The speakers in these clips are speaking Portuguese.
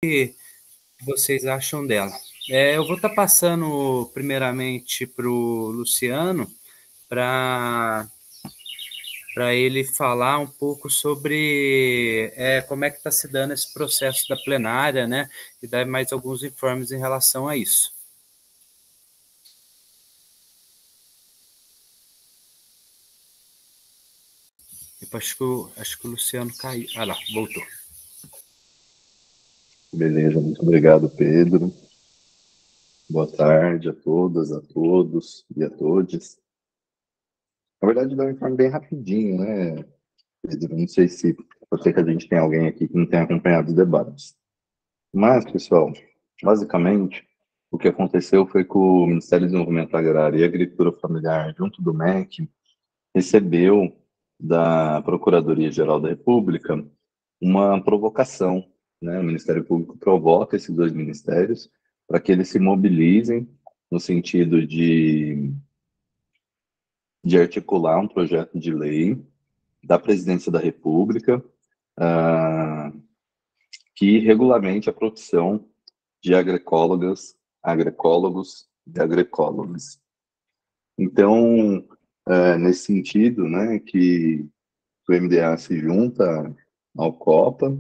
que vocês acham dela. Eu vou estar passando primeiramente para o Luciano, para ele falar um pouco sobre como é que está se dando esse processo da plenária, né? E dar mais alguns informes em relação a isso. Acho que o Luciano caiu. Ah lá, voltou. Beleza, muito obrigado, Pedro. Boa tarde a todas, a todos e a todes. Na verdade, dá um informe bem rapidinho, né, Pedro? Não sei se pode ser que a gente tem alguém aqui que não tenha acompanhado os debates. Mas, pessoal, basicamente, o que aconteceu foi que o Ministério do Desenvolvimento Agrário e Agricultura Familiar, junto do MEC, recebeu da Procuradoria-Geral da República uma provocação, né? O Ministério Público provoca esses dois ministérios para que eles se mobilizem no sentido de articular um projeto de lei da Presidência da República que regulamente a profissão de agroecólogas, agroecólogos e agroecólogas. Então, nesse sentido, né, que o MDA se junta ao COPA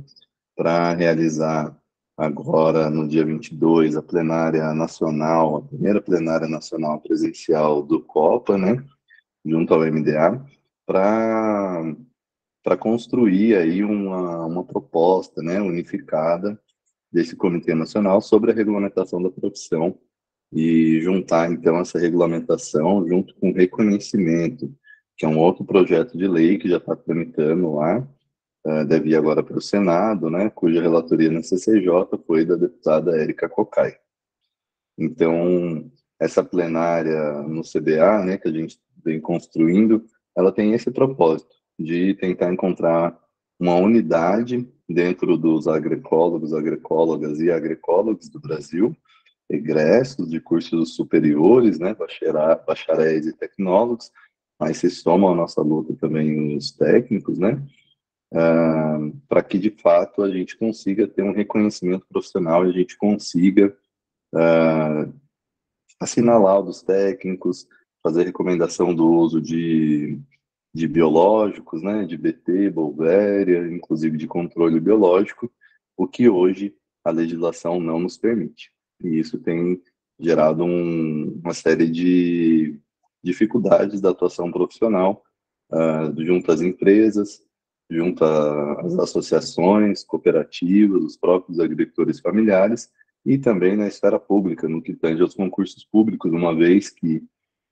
para realizar agora, no dia 22, a plenária nacional, a primeira plenária nacional presencial do COPA, né, junto ao MDA, para construir aí uma proposta, né, unificada desse Comitê Nacional sobre a regulamentação da profissão e juntar, então, essa regulamentação junto com o reconhecimento, que é um outro projeto de lei que já está tramitando lá, deve ir agora para o Senado, né, cuja relatoria na CCJ foi da deputada Érica Cocai. Então, essa plenária no CBA, né, que a gente vem construindo, ela tem esse propósito de tentar encontrar uma unidade dentro dos agroecólogos, agroecólogas e agroecólogos do Brasil, egressos de cursos superiores, né, bacharéis e tecnólogos, mas se somam à nossa luta também os técnicos, né, para que de fato a gente consiga ter um reconhecimento profissional e a gente consiga assinalar dos técnicos, fazer recomendação do uso de biológicos, né, de BT, Bolvéria, inclusive de controle biológico, o que hoje a legislação não nos permite. E isso tem gerado uma série de dificuldades da atuação profissional, junto às empresas, junto às associações, cooperativas, os próprios agricultores familiares, e também na esfera pública, no que tange aos concursos públicos, uma vez que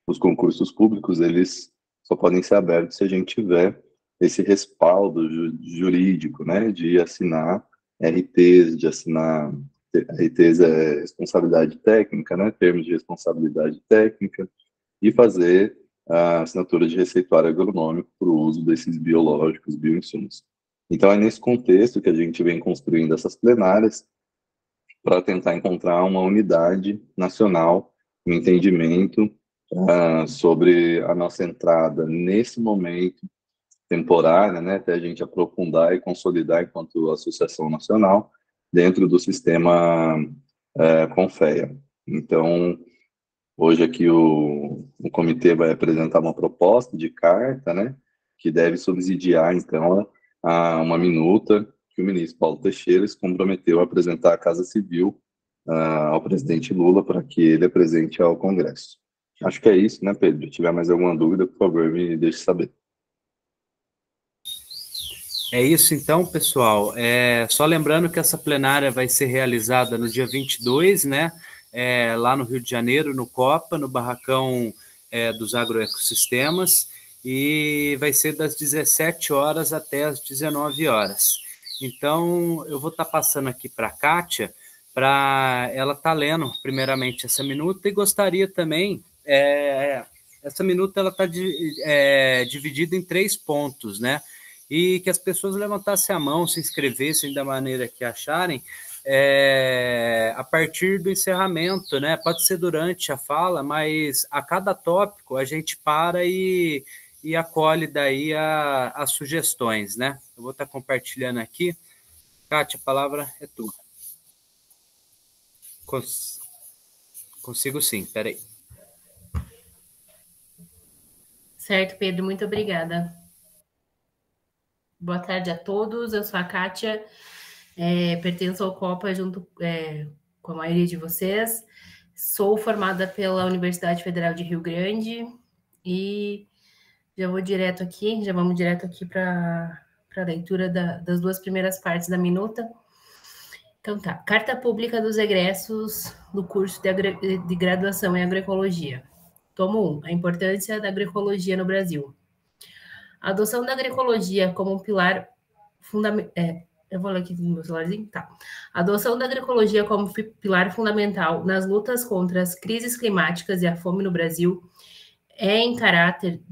os concursos públicos, eles só podem ser abertos se a gente tiver esse respaldo jurídico, né, de assinar RTs, de assinar RTs responsabilidade técnica, né, termos de responsabilidade técnica, e fazer a assinatura de receituário agronômico para o uso desses biológicos, bioinsumos. Então, é nesse contexto que a gente vem construindo essas plenárias para tentar encontrar uma unidade nacional, um entendimento sobre a nossa entrada nesse momento temporária, né, até a gente aprofundar e consolidar enquanto associação nacional dentro do sistema Confea. Então, hoje aqui o comitê vai apresentar uma proposta de carta, né, que deve subsidiar, então, uma minuta que o ministro Paulo Teixeira se comprometeu a apresentar à Casa Civil ao presidente Lula para que ele apresente ao Congresso. Acho que é isso, né, Pedro? Se tiver mais alguma dúvida, por favor, me deixe saber. É isso então, pessoal. Só lembrando que essa plenária vai ser realizada no dia 22, né? Lá no Rio de Janeiro, no COPA, no barracão dos agroecossistemas, e vai ser das 17 horas até as 19 horas. Então, eu vou estar passando aqui para a Kátia, para ela estar lendo, primeiramente, essa minuta, e gostaria também... essa minuta ela está dividida em 3 pontos, né? E que as pessoas levantassem a mão, se inscrevessem da maneira que acharem, a partir do encerramento, né? Pode ser durante a fala, mas a cada tópico a gente para e acolhe daí as sugestões, né? Eu vou estar compartilhando aqui. Kátia, a palavra é tua. Consigo sim, peraí. Certo, Pedro, muito obrigada. Boa tarde a todos, eu sou a Kátia, pertenço ao Copa junto com a maioria de vocês. Sou formada pela Universidade Federal de Rio Grande e já vamos direto aqui para a leitura das duas primeiras partes da minuta. Então tá, Carta Pública dos Egressos do curso de graduação em Agroecologia. Tomo 1, a importância da agroecologia no Brasil. A adoção da agroecologia como um pilar fundamental... eu vou ler aqui no meu celularzinho, tá. A adoção da agroecologia como pilar fundamental nas lutas contra as crises climáticas e a fome no Brasil é em caráter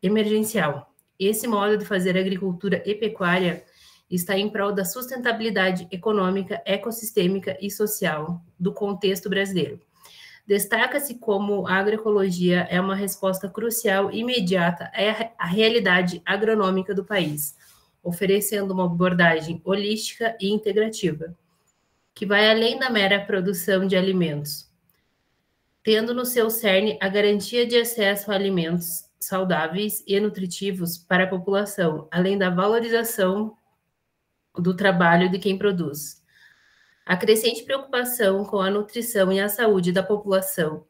emergencial. Esse modo de fazer agricultura e pecuária está em prol da sustentabilidade econômica, ecossistêmica e social do contexto brasileiro. Destaca-se como a agroecologia é uma resposta crucial e imediata à realidade agronômica do país, oferecendo uma abordagem holística e integrativa, que vai além da mera produção de alimentos, tendo no seu cerne a garantia de acesso a alimentos saudáveis e nutritivos para a população, além da valorização do trabalho de quem produz. A crescente preocupação com a nutrição e a saúde da população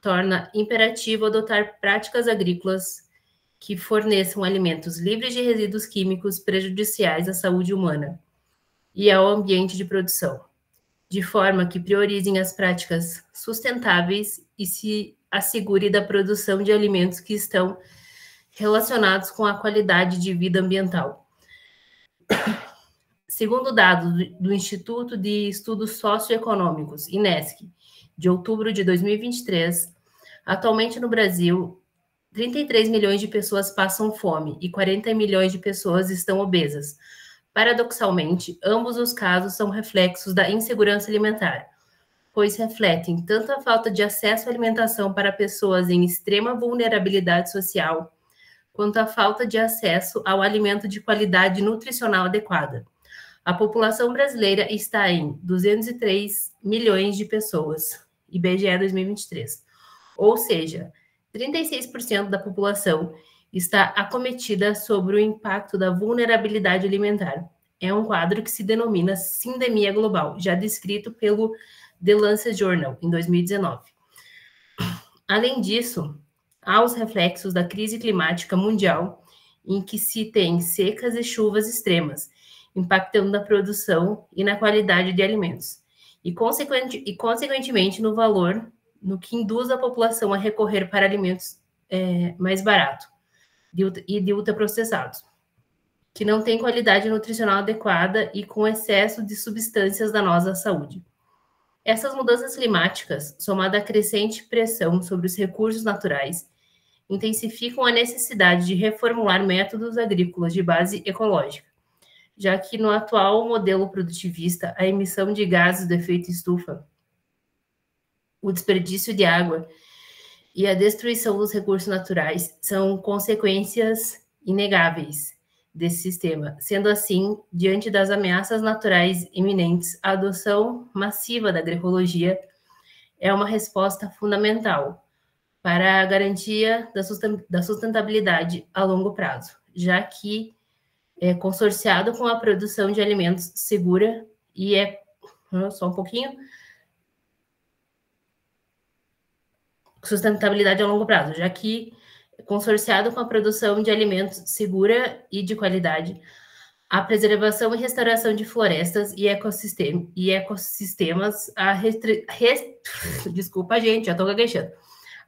torna imperativo adotar práticas agrícolas que forneçam alimentos livres de resíduos químicos prejudiciais à saúde humana e ao ambiente de produção, de forma que priorizem as práticas sustentáveis e se assegure da produção de alimentos que estão relacionados com a qualidade de vida ambiental. Segundo dados do Instituto de Estudos Socioeconômicos, INESC, de outubro de 2023, atualmente no Brasil, 33 milhões de pessoas passam fome e 40 milhões de pessoas estão obesas. Paradoxalmente, ambos os casos são reflexos da insegurança alimentar, pois refletem tanto a falta de acesso à alimentação para pessoas em extrema vulnerabilidade social, quanto a falta de acesso ao alimento de qualidade nutricional adequada. A população brasileira está em 203 milhões de pessoas, IBGE 2023. Ou seja, 36% da população está acometida sobre o impacto da vulnerabilidade alimentar. É um quadro que se denomina sindemia global, já descrito pelo The Lancet Journal, em 2019. Além disso, há os reflexos da crise climática mundial, em que se tem secas e chuvas extremas, impactando na produção e na qualidade de alimentos, e consequentemente no valor, no que induz a população a recorrer para alimentos mais baratos e de ultraprocessados, que não têm qualidade nutricional adequada e com excesso de substâncias danosas à saúde. Essas mudanças climáticas, somada à crescente pressão sobre os recursos naturais, intensificam a necessidade de reformular métodos agrícolas de base ecológica, já que no atual modelo produtivista, a emissão de gases do efeito estufa, o desperdício de água e a destruição dos recursos naturais são consequências inegáveis desse sistema. Sendo assim, diante das ameaças naturais iminentes, a adoção massiva da agroecologia é uma resposta fundamental para a garantia da sustentabilidade a longo prazo, já que é consorciado com a produção de alimentos segura e só um pouquinho, sustentabilidade a longo prazo, já que consorciado com a produção de alimentos segura e de qualidade, a preservação e restauração de florestas e ecossistemas, desculpa, gente, já estou gaguejando,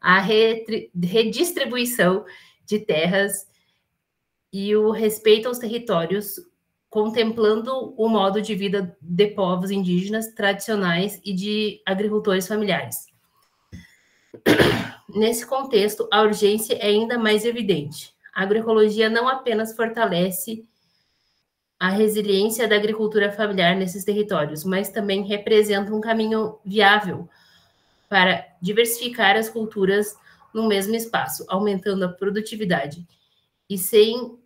a redistribuição de terras e o respeito aos territórios, contemplando o modo de vida de povos indígenas tradicionais e de agricultores familiares. Nesse contexto, a urgência é ainda mais evidente. A agroecologia não apenas fortalece a resiliência da agricultura familiar nesses territórios, mas também representa um caminho viável para diversificar as culturas no mesmo espaço, aumentando a produtividade e sem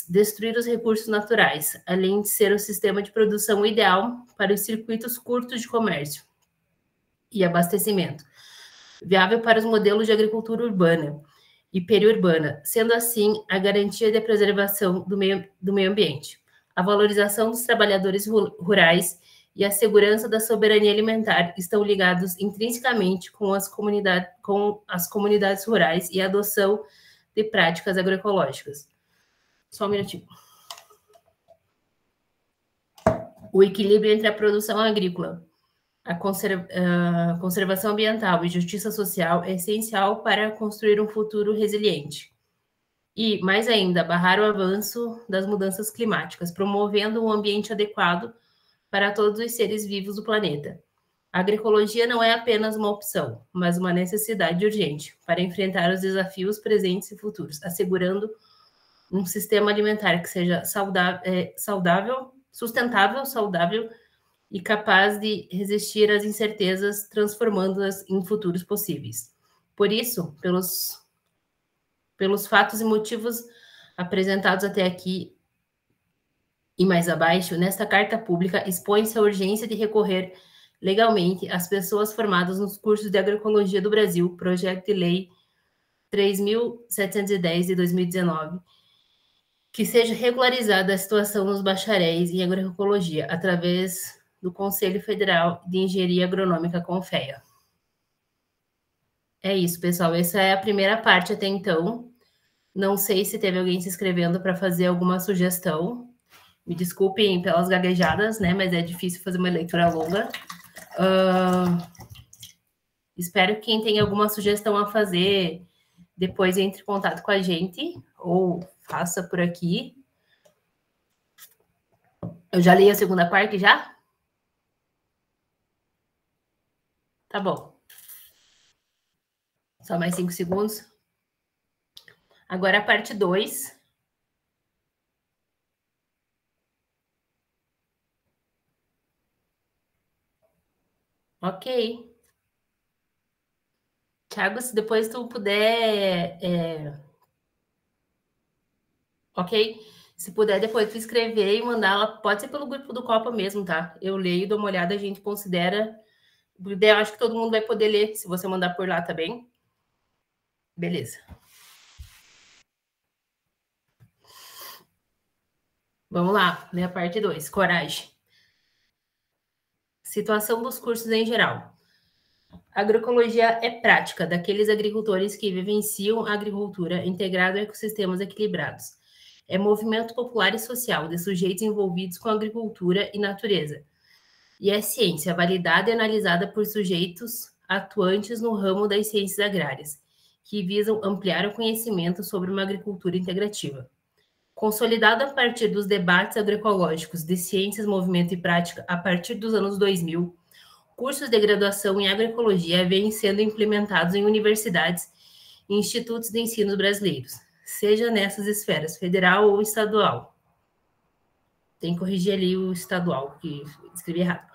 destruir os recursos naturais, além de ser o sistema de produção ideal para os circuitos curtos de comércio, e abastecimento, viável para os modelos de agricultura urbana e periurbana, sendo assim a garantia da preservação do meio ambiente, a valorização dos trabalhadores rurais e a segurança da soberania alimentar estão ligados intrinsecamente com as comunidades rurais e a adoção de práticas agroecológicas. Só um minutinho. O equilíbrio entre a produção agrícola, a conservação ambiental e justiça social é essencial para construir um futuro resiliente. E, mais ainda, barrar o avanço das mudanças climáticas, promovendo um ambiente adequado para todos os seres vivos do planeta. A agroecologia não é apenas uma opção, mas uma necessidade urgente para enfrentar os desafios presentes e futuros, assegurando um sistema alimentar que seja sustentável, saudável e capaz de resistir às incertezas, transformando-as em futuros possíveis. Por isso, pelos fatos e motivos apresentados até aqui e mais abaixo, nesta carta pública expõe-se a urgência de recorrer legalmente às pessoas formadas nos cursos de agroecologia do Brasil, projeto de lei 3.710 de 2019, que seja regularizada a situação dos bacharéis em agroecologia através do Conselho Federal de Engenharia Agronômica, CONFEA. É isso, pessoal. Essa é a primeira parte até então. Não sei se teve alguém se inscrevendo para fazer alguma sugestão. Me desculpem pelas gaguejadas, né? Mas é difícil fazer uma leitura longa. Espero que quem tem alguma sugestão a fazer depois entre em contato com a gente ou faça por aqui. Eu já li a segunda parte, já? Tá bom. Só mais 5 segundos. Agora a parte 2. Ok. Thiago, se depois tu puder... Ok? Se puder depois tu escrever e mandar ela, pode ser pelo grupo do Copa mesmo, tá? Eu leio, dou uma olhada, a gente considera... Eu acho que todo mundo vai poder ler, se você mandar por lá, tá bem? Beleza. Vamos lá, né? A parte 2, coragem. Situação dos cursos em geral. A agroecologia é prática daqueles agricultores que vivenciam a agricultura integrada a ecossistemas equilibrados. É movimento popular e social de sujeitos envolvidos com agricultura e natureza. E é ciência validada e analisada por sujeitos atuantes no ramo das ciências agrárias, que visam ampliar o conhecimento sobre uma agricultura integrativa. Consolidado a partir dos debates agroecológicos de ciências, movimento e prática a partir dos anos 2000, cursos de graduação em agroecologia vêm sendo implementados em universidades e institutos de ensino brasileiros, seja nessas esferas federal ou estadual. Tem que corrigir ali o estadual, que escrevi errado.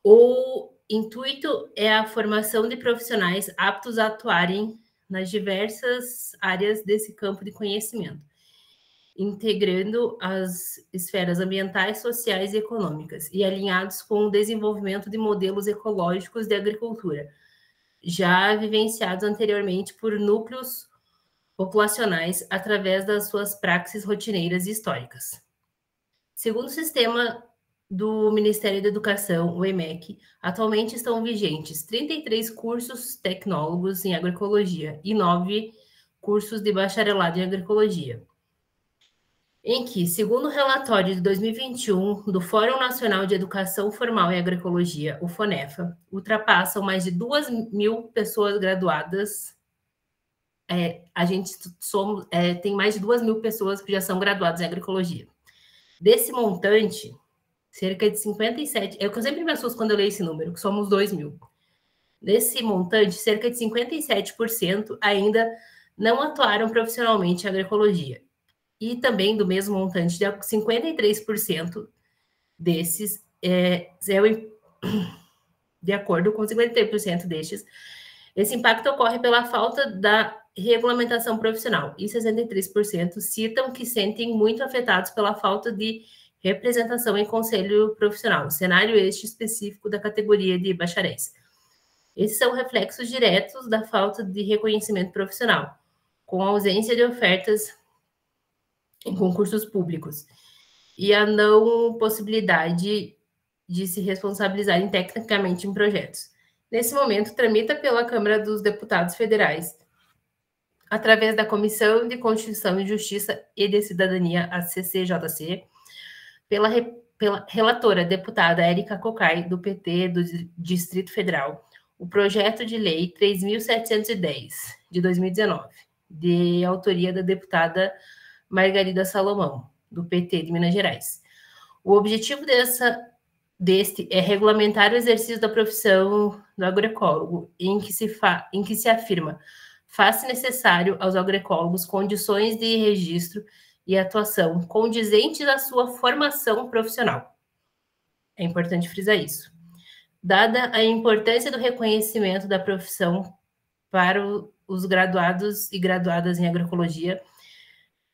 O intuito é a formação de profissionais aptos a atuarem nas diversas áreas desse campo de conhecimento, integrando as esferas ambientais, sociais e econômicas, e alinhados com o desenvolvimento de modelos ecológicos de agricultura, já vivenciados anteriormente por núcleos populacionais através das suas praxes rotineiras e históricas. Segundo o sistema do Ministério da Educação, o EMEC, atualmente estão vigentes 33 cursos tecnólogos em agroecologia e 9 cursos de bacharelado em agroecologia, em que, segundo o relatório de 2021 do Fórum Nacional de Educação Formal em Agroecologia, o FONEFA, ultrapassam mais de 2.000 pessoas graduadas. A gente tem mais de 2.000 pessoas que já são graduadas em agroecologia. Desse montante, cerca de 57... É o que eu sempre me assusto quando eu leio esse número, que somos 2.000. Desse montante, cerca de 57% ainda não atuaram profissionalmente em agroecologia. E também do mesmo montante, de 53% desses, de acordo com 53% destes, esse impacto ocorre pela falta da regulamentação profissional. E 63% citam que sentem muito afetados pela falta de representação em conselho profissional, cenário este específico da categoria de bacharéis. Esses são reflexos diretos da falta de reconhecimento profissional, com a ausência de ofertas em concursos públicos e a não possibilidade de se responsabilizarem tecnicamente em projetos. Nesse momento, tramita pela Câmara dos Deputados Federais, através da Comissão de Constituição e Justiça e de Cidadania, a CCJC, pela relatora deputada Érica Cocai, do PT do Distrito Federal, o projeto de lei 3.710, de 2019, de autoria da deputada Margarida Salomão, do PT de Minas Gerais. O objetivo deste é regulamentar o exercício da profissão do agroecólogo, em que se afirma: faz-se necessário aos agroecólogos condições de registro e atuação condizentes à sua formação profissional. É importante frisar isso. Dada a importância do reconhecimento da profissão para os graduados e graduadas em agroecologia,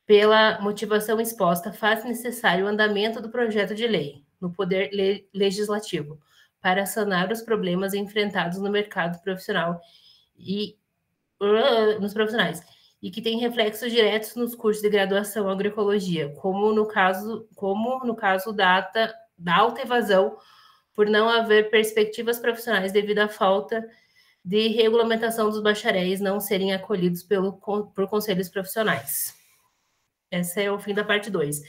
pela motivação exposta, faz necessário o andamento do projeto de lei no Poder Legislativo para sanar os problemas enfrentados no mercado profissional e nos profissionais, e que tem reflexos diretos nos cursos de graduação em agroecologia, como no caso da alta evasão por não haver perspectivas profissionais devido à falta de regulamentação dos bacharéis não serem acolhidos por conselhos profissionais. Esse é o fim da parte 2.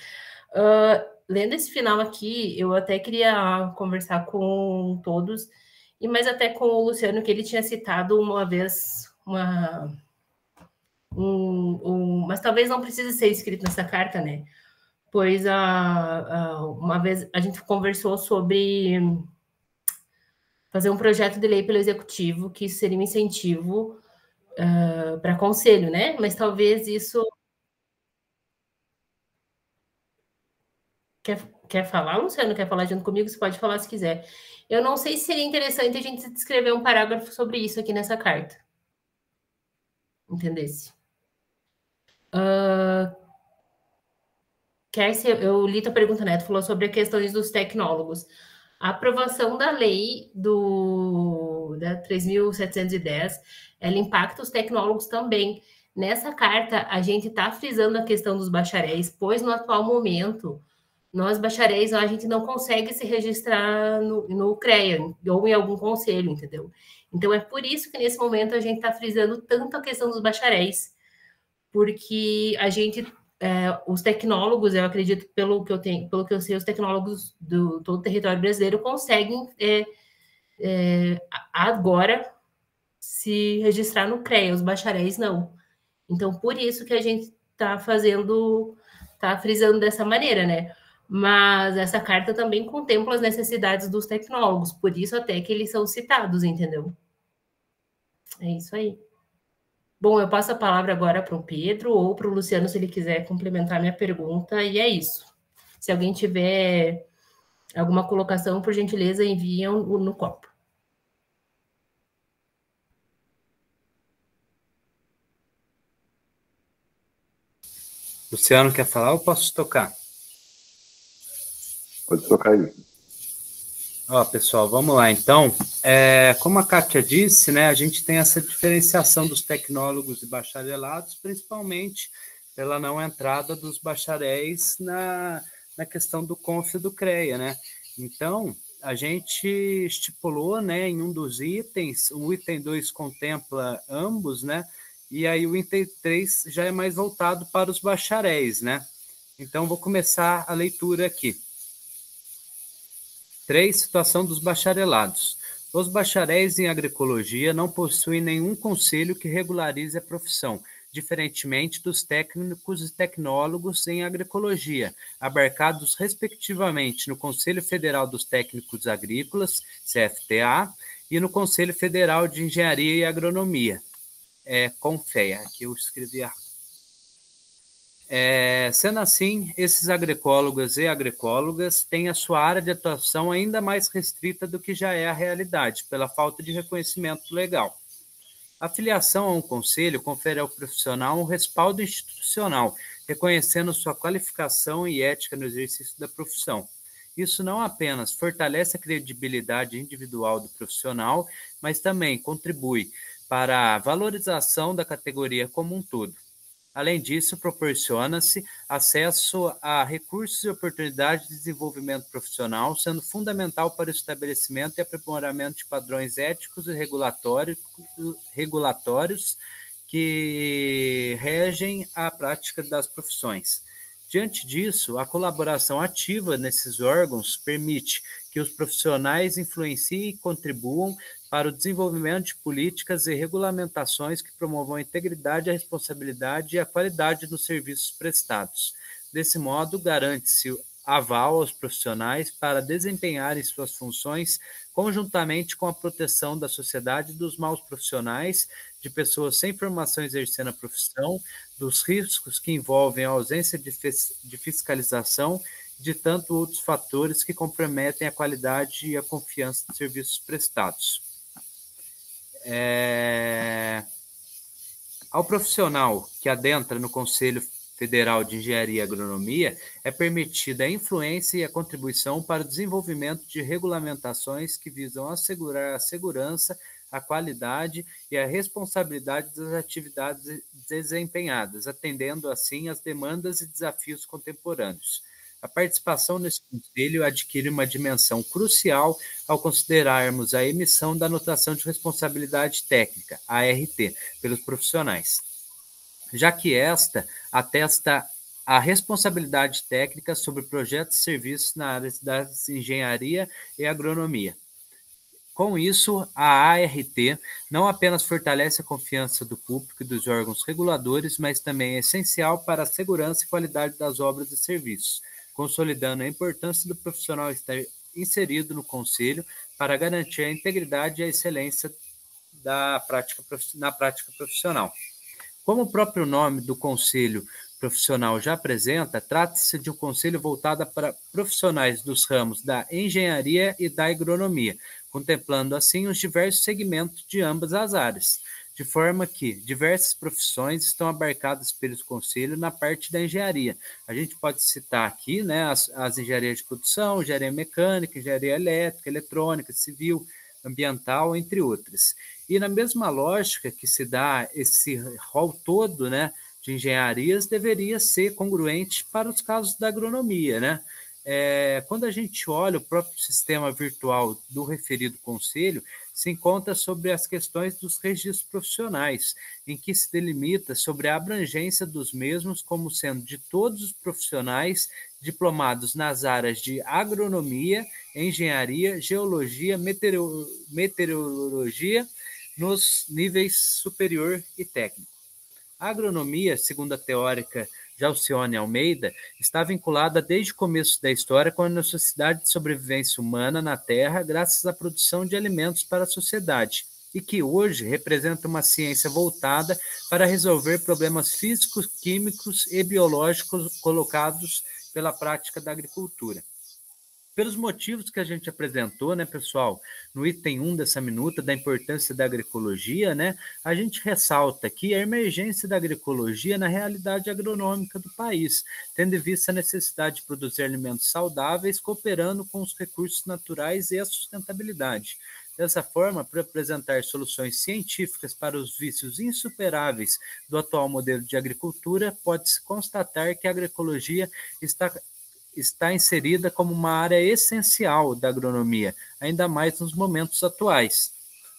Lendo esse final aqui, eu até queria conversar com todos, mas até com o Luciano, que ele tinha citado uma vez mas talvez não precise ser escrito nessa carta, né? Pois uma vez a gente conversou sobre fazer um projeto de lei pelo executivo, que seria um incentivo para conselho, né? Mas talvez isso... Quer falar, Luciano? Quer falar junto comigo? Você pode falar se quiser. Eu não sei se seria interessante a gente escrever um parágrafo sobre isso aqui nessa carta. Entendesse? Eu li tua pergunta, né? Tu falou sobre as questões dos tecnólogos. A aprovação da lei da 3.710, ela impacta os tecnólogos também. Nessa carta, a gente está frisando a questão dos bacharéis, pois no atual momento, nós bacharéis, a gente não consegue se registrar no CREA ou em algum conselho, entendeu? Então, é por isso que nesse momento a gente está frisando tanto a questão dos bacharéis, porque a gente... os tecnólogos, eu acredito, pelo que eu sei, os tecnólogos do todo o território brasileiro conseguem agora se registrar no CREA, os bacharéis não. Então, por isso que a gente está frisando dessa maneira, né? Mas essa carta também contempla as necessidades dos tecnólogos, por isso até que eles são citados, entendeu? É isso aí. Bom, eu passo a palavra agora para o Pedro ou para o Luciano, se ele quiser complementar minha pergunta, e é isso. Se alguém tiver alguma colocação, por gentileza, enviam no copo. Luciano, quer falar ou posso tocar? Pode tocar aí. Ó, pessoal, vamos lá. Então, como a Kátia disse, né, a gente tem essa diferenciação dos tecnólogos e bacharelados, principalmente pela não entrada dos bacharéis na questão do CONF e do CREA, né? Então, a gente estipulou, né, em um dos itens, o item 2 contempla ambos, né? E aí o item 3 já é mais voltado para os bacharéis, né? Então, vou começar a leitura aqui. 3. Situação dos bacharelados. Os bacharéis em agroecologia não possuem nenhum conselho que regularize a profissão, diferentemente dos técnicos e tecnólogos em agroecologia, abarcados respectivamente no Conselho Federal dos Técnicos Agrícolas, CFTA, e no Conselho Federal de Engenharia e Agronomia, CONFEA, que eu escrevi errado. Sendo assim, esses agroecólogos e agroecólogas têm a sua área de atuação ainda mais restrita do que já é a realidade, pela falta de reconhecimento legal. A filiação a um conselho confere ao profissional um respaldo institucional, reconhecendo sua qualificação e ética no exercício da profissão. Isso não apenas fortalece a credibilidade individual do profissional, mas também contribui para a valorização da categoria como um todo. Além disso, proporciona-se acesso a recursos e oportunidades de desenvolvimento profissional, sendo fundamental para o estabelecimento e aprimoramento de padrões éticos e regulatórios que regem a prática das profissões. Diante disso, a colaboração ativa nesses órgãos permite que os profissionais influenciem e contribuam para o desenvolvimento de políticas e regulamentações que promovam a integridade, a responsabilidade e a qualidade dos serviços prestados. Desse modo, garante-se aval aos profissionais para desempenharem suas funções conjuntamente com a proteção da sociedade dos maus profissionais, de pessoas sem formação exercendo a profissão, dos riscos que envolvem a ausência de fiscalização, de tanto outros fatores que comprometem a qualidade e a confiança dos serviços prestados. Ao profissional que adentra no Conselho Federal de Engenharia e Agronomia, é permitida a influência e a contribuição para o desenvolvimento de regulamentações que visam assegurar a segurança, a qualidade e a responsabilidade das atividades desempenhadas, atendendo assim às demandas e desafios contemporâneos. A participação nesse conselho adquire uma dimensão crucial ao considerarmos a emissão da anotação de responsabilidade técnica, ART, pelos profissionais, já que esta atesta a responsabilidade técnica sobre projetos e serviços na área da engenharia e agronomia. Com isso, a ART não apenas fortalece a confiança do público e dos órgãos reguladores, mas também é essencial para a segurança e qualidade das obras e serviços, consolidando a importância do profissional estar inserido no conselho para garantir a integridade e a excelência na prática profissional. Como o próprio nome do conselho profissional já apresenta, trata-se de um conselho voltado para profissionais dos ramos da engenharia e da agronomia, contemplando assim os diversos segmentos de ambas as áreas, de forma que diversas profissões estão abarcadas pelo conselho na parte da engenharia. A gente pode citar aqui, né, as engenharias de produção, engenharia mecânica, engenharia elétrica, eletrônica, civil, ambiental, entre outras. E na mesma lógica que se dá esse rol todo, né, de engenharias, deveria ser congruente para os casos da agronomia, né? Quando a gente olha o próprio sistema virtual do referido conselho, se encontra sobre as questões dos registros profissionais, em que se delimita sobre a abrangência dos mesmos como sendo de todos os profissionais diplomados nas áreas de agronomia, engenharia, geologia, meteorologia, nos níveis superior e técnico. A agronomia, segundo a teórica Jalcione Almeida, está vinculada desde o começo da história com a necessidade de sobrevivência humana na Terra graças à produção de alimentos para a sociedade, e que hoje representa uma ciência voltada para resolver problemas físicos, químicos e biológicos colocados pela prática da agricultura. Pelos motivos que a gente apresentou, né, pessoal, no item 1 dessa minuta, da importância da agroecologia, né, a gente ressalta aqui a emergência da agroecologia na realidade agronômica do país, tendo em vista a necessidade de produzir alimentos saudáveis, cooperando com os recursos naturais e a sustentabilidade. Dessa forma, para apresentar soluções científicas para os vícios insuperáveis do atual modelo de agricultura, pode-se constatar que a agroecologia está inserida como uma área essencial da agronomia, ainda mais nos momentos atuais.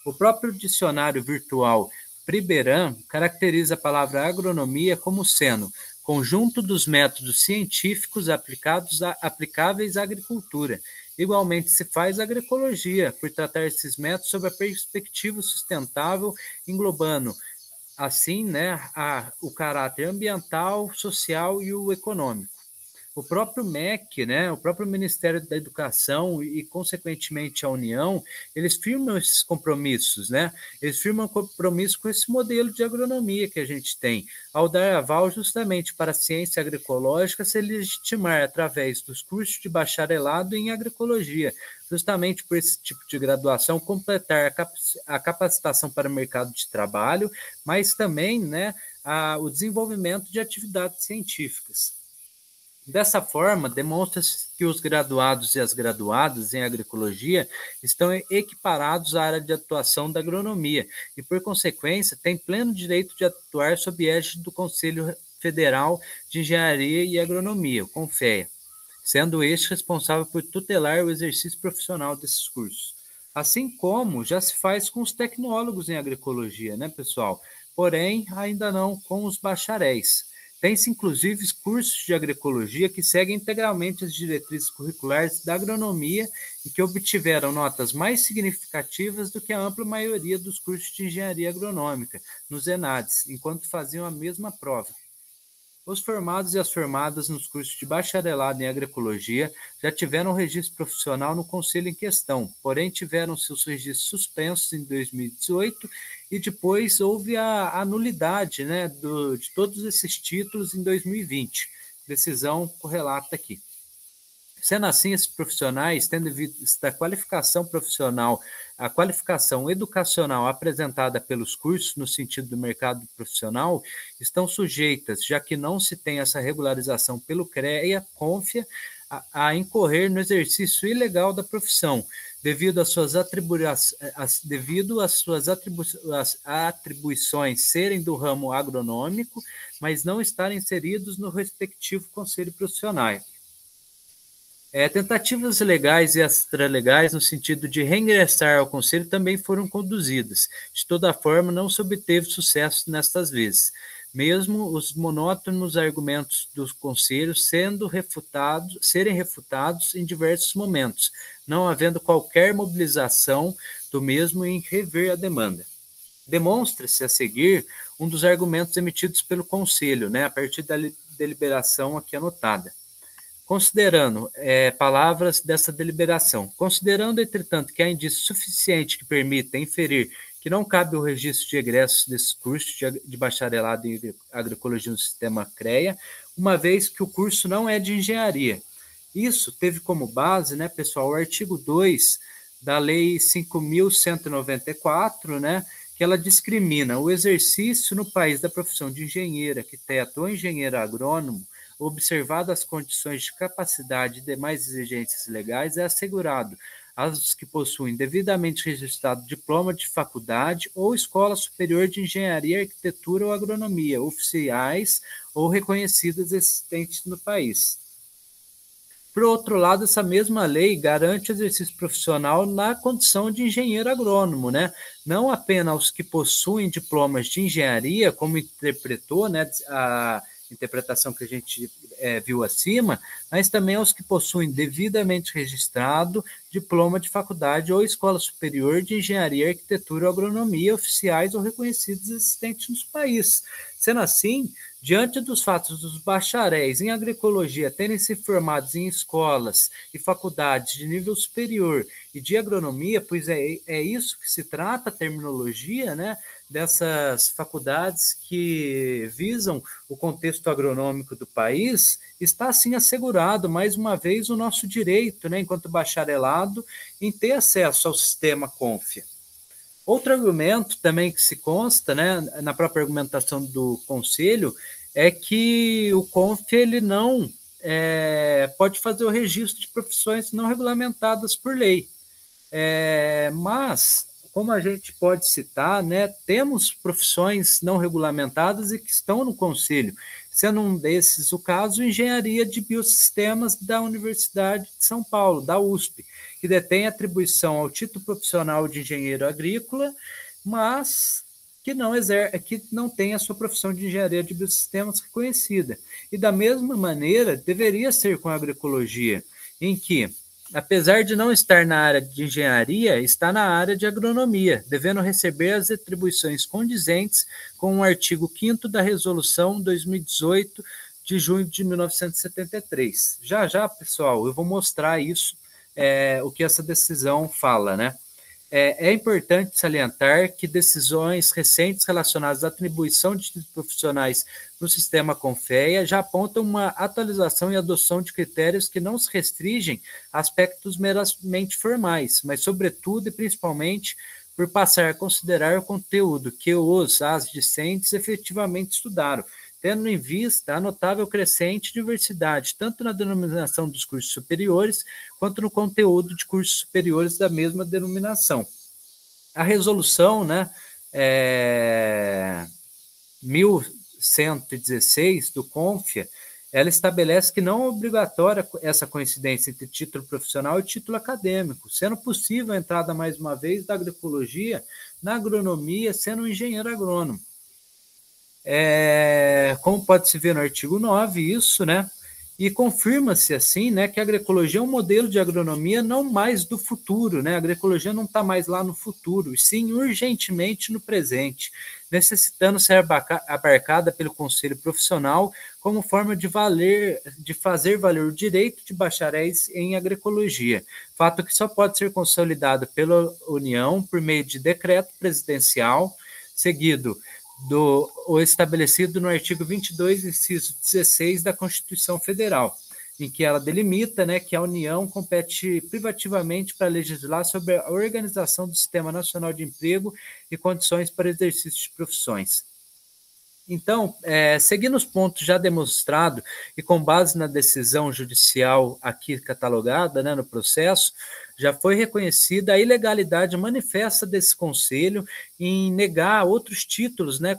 O próprio dicionário virtual Priberan caracteriza a palavra agronomia como sendo conjunto dos métodos científicos aplicáveis à agricultura. Igualmente se faz agroecologia, por tratar esses métodos sob a perspectiva sustentável, englobando assim, né, o caráter ambiental, social e o econômico. O próprio MEC, né, o próprio Ministério da Educação e, consequentemente, a União, eles firmam esses compromissos, né? Eles firmam compromisso com esse modelo de agronomia que a gente tem, ao dar aval justamente para a ciência agroecológica se legitimar através dos cursos de bacharelado em agroecologia, justamente por esse tipo de graduação completar a capacitação para o mercado de trabalho, mas também, né, o desenvolvimento de atividades científicas. Dessa forma, demonstra-se que os graduados e as graduadas em agroecologia estão equiparados à área de atuação da agronomia e, por consequência, têm pleno direito de atuar sob égide do Conselho Federal de Engenharia e Agronomia, o CONFEA, sendo este responsável por tutelar o exercício profissional desses cursos. Assim como já se faz com os tecnólogos em agroecologia, né, pessoal? Porém, ainda não com os bacharéis. Tem-se, inclusive, cursos de agroecologia que seguem integralmente as diretrizes curriculares da agronomia e que obtiveram notas mais significativas do que a ampla maioria dos cursos de engenharia agronômica, nos ENADs, enquanto faziam a mesma prova. Os formados e as formadas nos cursos de bacharelado em agroecologia já tiveram registro profissional no conselho em questão, porém tiveram seus registros suspensos em 2018 e depois houve a nulidade, né, de todos esses títulos em 2020. Decisão correlata aqui. Sendo assim, esses profissionais, tendo em vista a qualificação profissional, a qualificação educacional apresentada pelos cursos no sentido do mercado profissional, estão sujeitas, já que não se tem essa regularização pelo CREA, CONFEA, a incorrer no exercício ilegal da profissão, devido às suas atribuições serem do ramo agronômico, mas não estarem inseridos no respectivo conselho profissional. Tentativas legais e extralegais no sentido de reingressar ao Conselho também foram conduzidas. De toda forma, não se obteve sucesso nestas vezes, mesmo os monótonos argumentos do Conselho serem refutados em diversos momentos, não havendo qualquer mobilização do mesmo em rever a demanda. Demonstra-se a seguir um dos argumentos emitidos pelo Conselho, né, a partir da deliberação aqui anotada. Considerando palavras dessa deliberação, considerando, entretanto, que há indício suficiente que permita inferir que não cabe o registro de egressos desses cursos de bacharelado em agroecologia no sistema CREA, uma vez que o curso não é de engenharia. Isso teve como base, né, pessoal, o artigo 2 da Lei 5.194, né, que ela discrimina o exercício no país da profissão de engenheiro, arquiteto ou engenheiro agrônomo, observadas as condições de capacidade e demais exigências legais, é assegurado aos que possuem devidamente registrado diploma de faculdade ou escola superior de engenharia, arquitetura ou agronomia, oficiais ou reconhecidas existentes no país. Por outro lado, essa mesma lei garante o exercício profissional na condição de engenheiro agrônomo, né? Não apenas aos que possuem diplomas de engenharia, como interpretou, né, a interpretação que a gente viu acima, mas também aos que possuem devidamente registrado diploma de faculdade ou escola superior de engenharia, arquitetura ou agronomia, oficiais ou reconhecidos existentes nos países. Sendo assim, diante dos fatos dos bacharéis em agroecologia terem se formado em escolas e faculdades de nível superior e de agronomia, pois é isso que se trata, a terminologia, né, dessas faculdades que visam o contexto agronômico do país, está assim assegurado, mais uma vez, o nosso direito, né, enquanto bacharelado, em ter acesso ao sistema CONFEA. Outro argumento também que se consta, né, na própria argumentação do Conselho, é que o CONFEA ele não pode fazer o registro de profissões não regulamentadas por lei. Mas, como a gente pode citar, né, temos profissões não regulamentadas e que estão no Conselho, sendo um desses o caso engenharia de biosistemas da Universidade de São Paulo, da USP, que detém atribuição ao título profissional de engenheiro agrícola, mas que não tem a sua profissão de engenharia de biosistemas reconhecida. E da mesma maneira, deveria ser com a agroecologia, em que, apesar de não estar na área de engenharia, está na área de agronomia, devendo receber as atribuições condizentes com o artigo 5º da Resolução 2018 de junho de 1973. Já, pessoal, eu vou mostrar isso, o que essa decisão fala, né? É importante salientar que decisões recentes relacionadas à atribuição de títulos profissionais no sistema CONFEA já apontam uma atualização e adoção de critérios que não se restringem a aspectos meramente formais, mas, sobretudo e principalmente, por passar a considerar o conteúdo que as discentes efetivamente estudaram, tendo em vista a notável crescente diversidade, tanto na denominação dos cursos superiores, quanto no conteúdo de cursos superiores da mesma denominação. A resolução, né, 1116 do CONFIA, ela estabelece que não é obrigatória essa coincidência entre título profissional e título acadêmico, sendo possível a entrada, mais uma vez, da agroecologia na agronomia, sendo um engenheiro agrônomo. Como pode-se ver no artigo 9, isso, né? E confirma-se, assim, né, que a agroecologia é um modelo de agronomia não mais do futuro, né? A agroecologia não está mais lá no futuro, e sim urgentemente no presente, necessitando ser abarcada pelo Conselho Profissional como forma de fazer valer o direito de bacharéis em agroecologia, fato que só pode ser consolidado pela União por meio de decreto presidencial, seguido o estabelecido no artigo 22, inciso 16 da Constituição Federal, em que ela delimita, né, que a União compete privativamente para legislar sobre a organização do Sistema Nacional de Emprego e condições para exercício de profissões. Então, seguindo os pontos já demonstrados e com base na decisão judicial aqui catalogada, né, no processo, já foi reconhecida a ilegalidade manifesta desse conselho em negar outros títulos, né,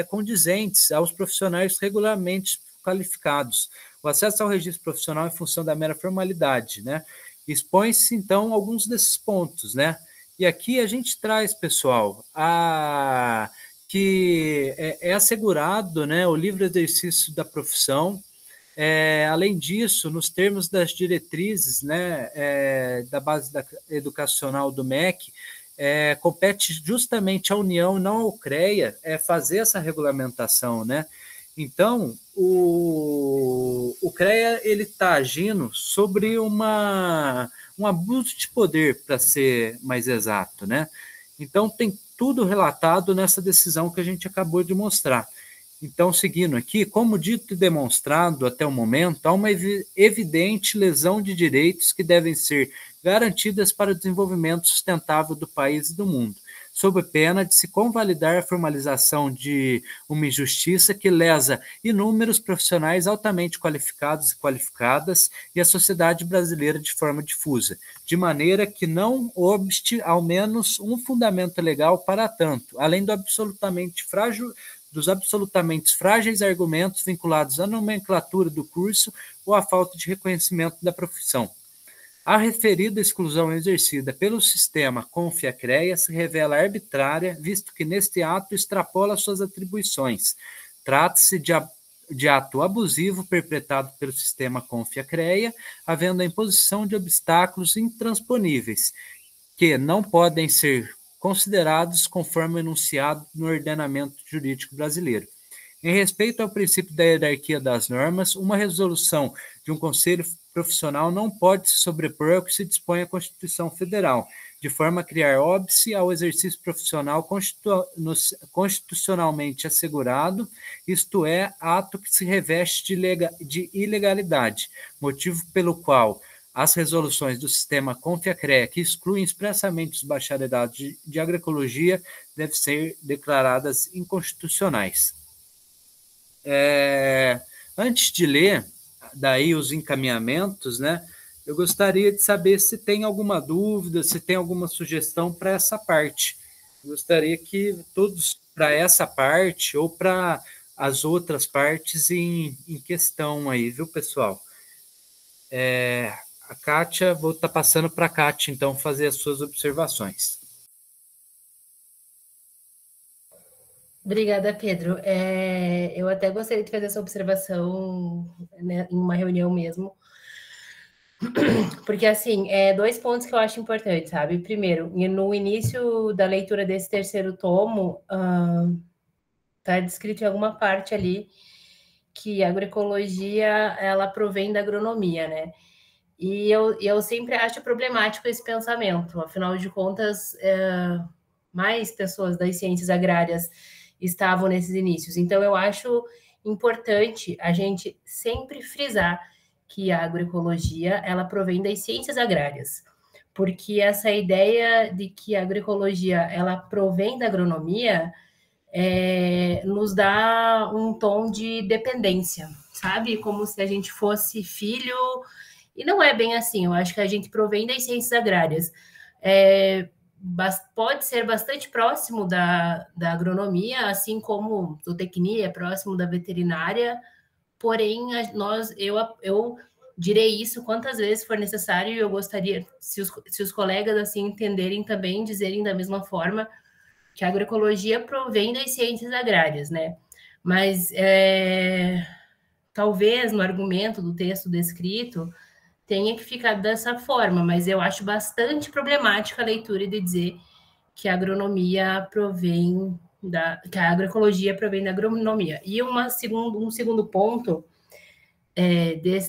condizentes aos profissionais regularmente qualificados. O acesso ao registro profissional em função da mera formalidade, né? Expõe-se, então, alguns desses pontos, né? E aqui a gente traz, pessoal, que é assegurado, né, o livre exercício da profissão. Além disso, nos termos das diretrizes, né, da base educacional do MEC, compete justamente à União, não ao CREA, fazer essa regulamentação, né? Então, o CREA está agindo sobre um abuso de poder, para ser mais exato, né? Então, tem tudo relatado nessa decisão que a gente acabou de mostrar. Então, seguindo aqui, como dito e demonstrado até o momento, há uma evidente lesão de direitos que devem ser garantidas para o desenvolvimento sustentável do país e do mundo, sob pena de se convalidar a formalização de uma injustiça que lesa inúmeros profissionais altamente qualificados e qualificadas e a sociedade brasileira de forma difusa, de maneira que não obste ao menos um fundamento legal para tanto, além dos absolutamente frágeis argumentos vinculados à nomenclatura do curso ou à falta de reconhecimento da profissão. A referida exclusão exercida pelo sistema CONFIA-CREA se revela arbitrária, visto que neste ato extrapola suas atribuições. Trata-se de ato abusivo perpetrado pelo sistema CONFIA-CREA, havendo a imposição de obstáculos intransponíveis, que não podem ser considerados conforme enunciado no ordenamento jurídico brasileiro. Em respeito ao princípio da hierarquia das normas, uma resolução de um conselho profissional não pode se sobrepor ao que se dispõe a Constituição Federal, de forma a criar óbice ao exercício profissional constitucionalmente assegurado, isto é, ato que se reveste de ilegalidade, motivo pelo qual as resoluções do sistema CONFIA-CREA, que excluem expressamente os bacharelados de agroecologia, devem ser declaradas inconstitucionais. Antes de ler daí os encaminhamentos, né, eu gostaria de saber se tem alguma dúvida, se tem alguma sugestão para essa parte. Eu gostaria que todos, para essa parte ou para as outras partes em questão aí, viu, pessoal? A Kátia, vou estar passando para a Kátia, então, fazer as suas observações. Obrigada, Pedro. Eu até gostaria de fazer essa observação, né, em uma reunião mesmo, porque, assim, dois pontos que eu acho importantes, sabe? Primeiro, no início da leitura desse terceiro tomo, está descrito em alguma parte ali que a agroecologia, ela provém da agronomia, né? E eu sempre acho problemático esse pensamento, afinal de contas, mais pessoas das ciências agrárias estavam nesses inícios. Então, eu acho importante a gente sempre frisar que a agroecologia, ela provém das ciências agrárias, porque essa ideia de que a agroecologia, ela provém da agronomia, nos dá um tom de dependência, sabe? Como se a gente fosse filho, e não é bem assim. Eu acho que a gente provém das ciências agrárias. Pode ser bastante próximo da agronomia, assim como zootecnia é próximo da veterinária, porém, eu direi isso quantas vezes for necessário, e eu gostaria, se os colegas assim entenderem também, dizerem da mesma forma, que a agroecologia provém das ciências agrárias, né? Mas talvez no argumento do texto descrito tenha que ficar dessa forma, mas eu acho bastante problemática a leitura de dizer que a agronomia provém que a agroecologia provém da agronomia. E um segundo ponto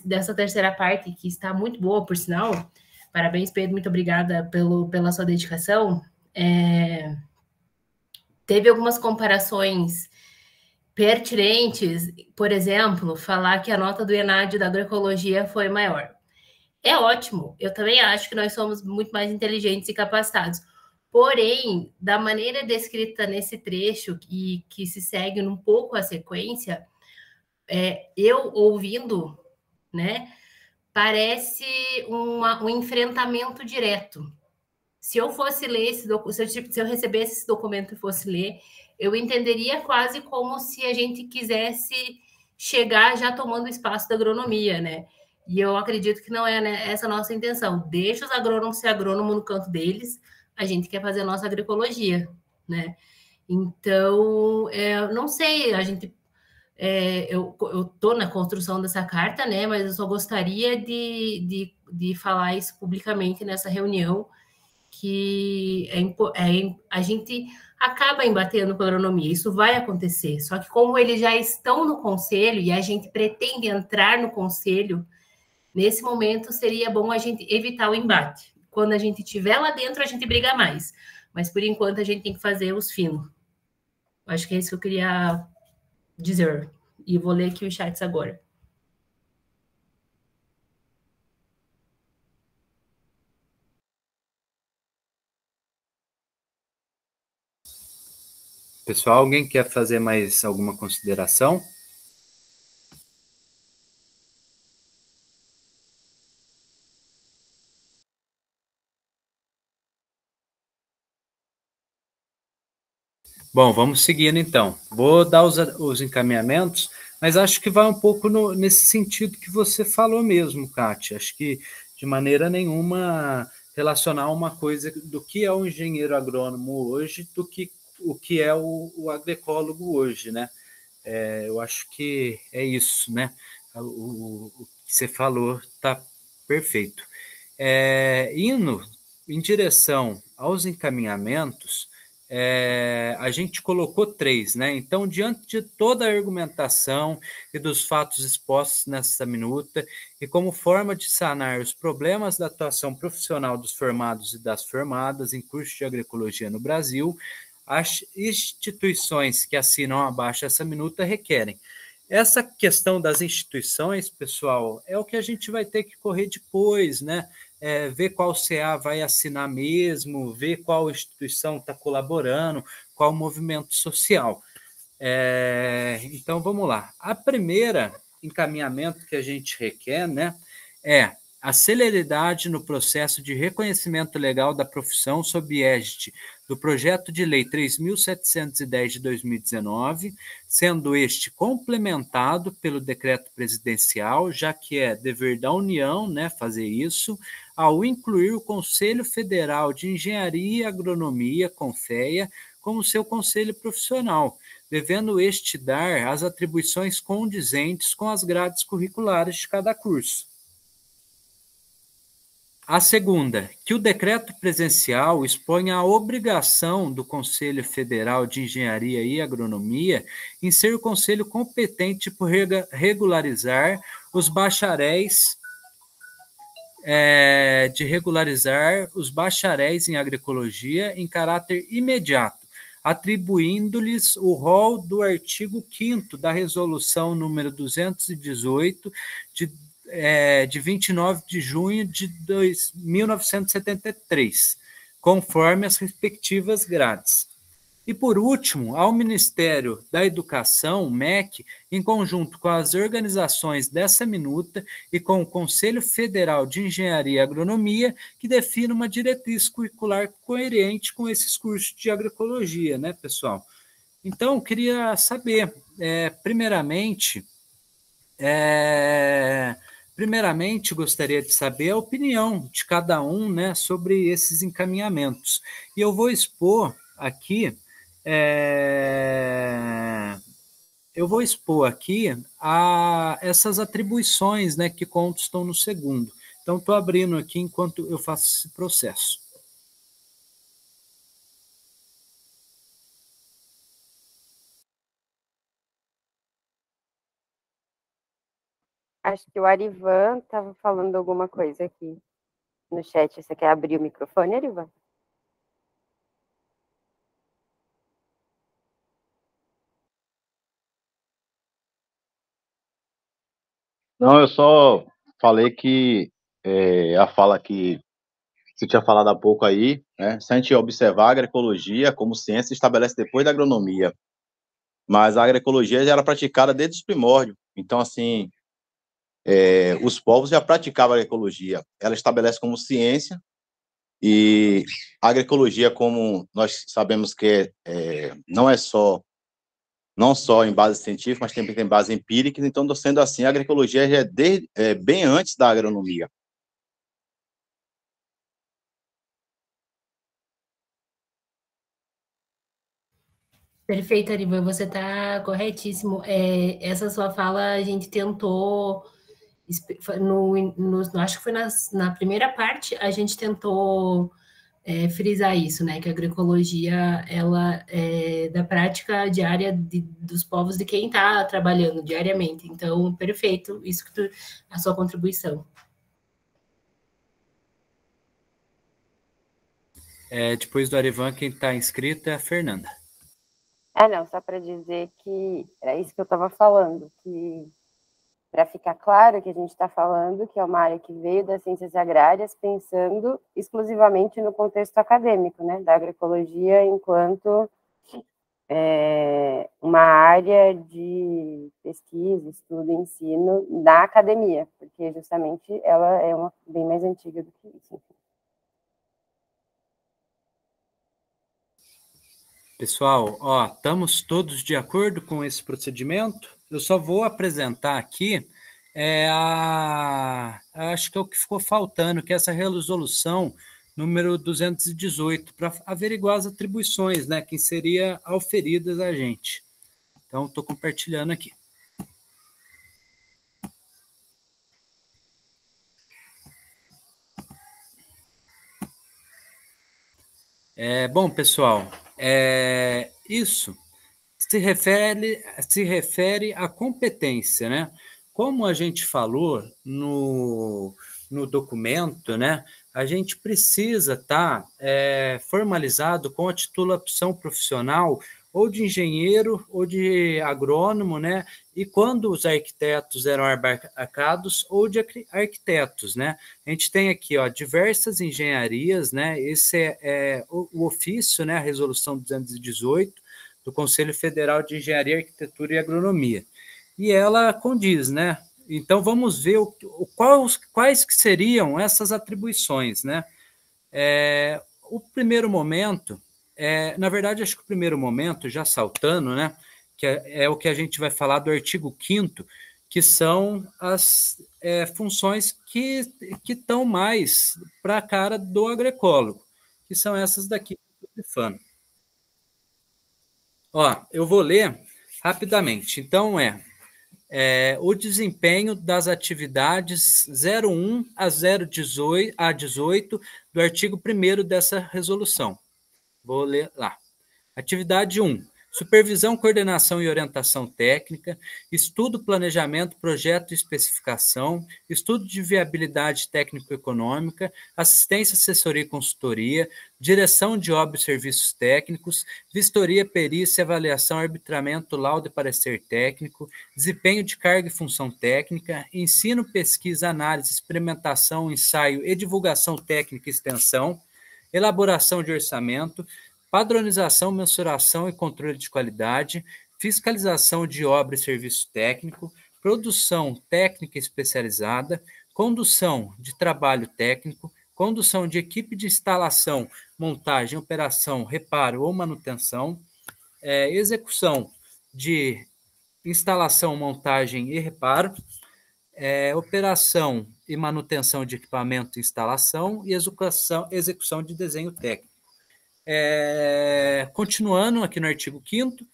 dessa terceira parte, que está muito boa, por sinal. Parabéns, Pedro, muito obrigada pela sua dedicação. Teve algumas comparações pertinentes, por exemplo, falar que a nota do ENAD da agroecologia foi maior. É ótimo, eu também acho que nós somos muito mais inteligentes e capacitados. Porém, da maneira descrita nesse trecho e que se segue um pouco a sequência, eu ouvindo, né, parece um enfrentamento direto. Se eu fosse ler se eu recebesse esse documento e fosse ler, eu entenderia quase como se a gente quisesse chegar já tomando o espaço da agronomia, né? E eu acredito que não é, né, essa a nossa intenção. Deixa os agrônomos ser agrônomos no canto deles, a gente quer fazer a nossa agroecologia, né? Então, não sei, a gente eu estou na construção dessa carta, né? Mas eu só gostaria de falar isso publicamente nessa reunião, que a gente acaba embatendo com a agronomia, isso vai acontecer. Só que como eles já estão no conselho e a gente pretende entrar no conselho, nesse momento seria bom a gente evitar o embate. Quando a gente estiver lá dentro, a gente briga mais. Mas por enquanto a gente tem que fazer os finos. Acho que é isso que eu queria dizer. E vou ler aqui os chats agora. Pessoal, alguém quer fazer mais alguma consideração? Bom, vamos seguindo então. Vou dar os encaminhamentos, mas acho que vai um pouco nesse sentido que você falou mesmo, Kátia. Acho que de maneira nenhuma relacionar uma coisa do que é o engenheiro agrônomo hoje do que o que é o agroecólogo hoje, né? Eu acho que é isso, né? O que você falou está perfeito. Indo em direção aos encaminhamentos, a gente colocou 3, né? Então, diante de toda a argumentação e dos fatos expostos nessa minuta, e como forma de sanar os problemas da atuação profissional dos formados e das formadas em curso de agroecologia no Brasil, as instituições que assinam abaixo essa minuta requerem. Essa questão das instituições, pessoal, é o que a gente vai ter que correr depois, né? Ver qual CA vai assinar mesmo, ver qual instituição está colaborando, qual movimento social. Então, vamos lá. A primeira encaminhamento que a gente requer, né, é a celeridade no processo de reconhecimento legal da profissão sob égide do projeto de lei 3.710 de 2019, sendo este complementado pelo decreto presidencial, já que é dever da União, né, fazer isso, ao incluir o Conselho Federal de Engenharia e Agronomia, CONFEA, como seu conselho profissional, devendo este dar as atribuições condizentes com as grades curriculares de cada curso. A segunda, que o decreto presencial exponha a obrigação do Conselho Federal de Engenharia e Agronomia em ser o conselho competente por regularizar os bacharéis em agroecologia em caráter imediato, atribuindo-lhes o rol do artigo 5º da Resolução número 218, de 29 de junho de 1973, conforme as respectivas grades. E, por último, ao Ministério da Educação, MEC, em conjunto com as organizações dessa minuta e com o Conselho Federal de Engenharia e Agronomia, que defina uma diretriz curricular coerente com esses cursos de agroecologia, né, pessoal? Então, queria saber, primeiramente, gostaria de saber a opinião de cada um, né, sobre esses encaminhamentos. E eu vou expor aqui essas atribuições, né, que constam no segundo. Então, estou abrindo aqui enquanto eu faço esse processo. Acho que o Arivan estava falando alguma coisa aqui no chat. Você quer abrir o microfone, Arivan? Não, eu só falei que a fala que você tinha falado há pouco aí, né? Se a gente observar a agroecologia como ciência, se estabelece depois da agronomia, mas a agroecologia já era praticada desde os primórdios. Então, assim, os povos já praticavam a agroecologia. Ela estabelece como ciência e a agroecologia, como nós sabemos que não só em base científica, mas também tem base empírica. Então, sendo assim, a agroecologia já é bem antes da agronomia. Perfeito, Arivan, você está corretíssimo. Essa sua fala a gente tentou, acho que foi na primeira parte, a gente tentou frisar isso, né? Que a agroecologia, ela é da prática diária dos povos de quem está trabalhando diariamente. Então, perfeito, isso que a sua contribuição. Depois do Arivan, quem está inscrito é a Fernanda. Não, só para dizer que era isso que eu estava falando, que para ficar claro que a gente está falando que é uma área que veio das ciências agrárias pensando exclusivamente no contexto acadêmico, né, da agroecologia enquanto uma área de pesquisa, estudo e ensino da academia, porque justamente ela é bem mais antiga do que isso. Pessoal, estamos todos de acordo com esse procedimento? Eu só vou apresentar aqui, acho que é o que ficou faltando, que é essa resolução número 218, para averiguar as atribuições, né, que seria auferidas a gente. Então, estou compartilhando aqui. Bom, pessoal, isso se refere à competência, né? Como a gente falou no documento, né? A gente precisa estar formalizado com a titulação profissional ou de engenheiro ou de agrônomo, né? E quando os arquitetos eram abarcados, ou de arquitetos, né? A gente tem aqui, diversas engenharias, né? Esse é o ofício, né? A resolução 218 do Conselho Federal de Engenharia, Arquitetura e Agronomia. E ela condiz, né? Então, vamos ver quais que seriam essas atribuições, né? O primeiro momento, na verdade, acho que o primeiro momento, já saltando, né? Que é o que a gente vai falar do artigo 5º, que são as funções que estão mais para a cara do agroecólogo, que são essas daqui que eu estou grifando. Eu vou ler rapidamente. Então, o desempenho das atividades 01 a 18 do artigo 1º dessa resolução. Vou ler lá. Atividade 1. Supervisão, coordenação e orientação técnica, estudo, planejamento, projeto e especificação, estudo de viabilidade técnico-econômica, assistência, assessoria e consultoria, direção de obras e serviços técnicos, vistoria, perícia, avaliação, arbitramento, laudo e parecer técnico, desempenho de carga e função técnica, ensino, pesquisa, análise, experimentação, ensaio e divulgação técnica e extensão, elaboração de orçamento, padronização, mensuração e controle de qualidade, fiscalização de obra e serviço técnico, produção técnica especializada, condução de trabalho técnico, condução de equipe de instalação, montagem, operação, reparo ou manutenção, execução de instalação, montagem e reparo, operação e manutenção de equipamento e instalação e execução de desenho técnico. Continuando aqui no artigo 5º,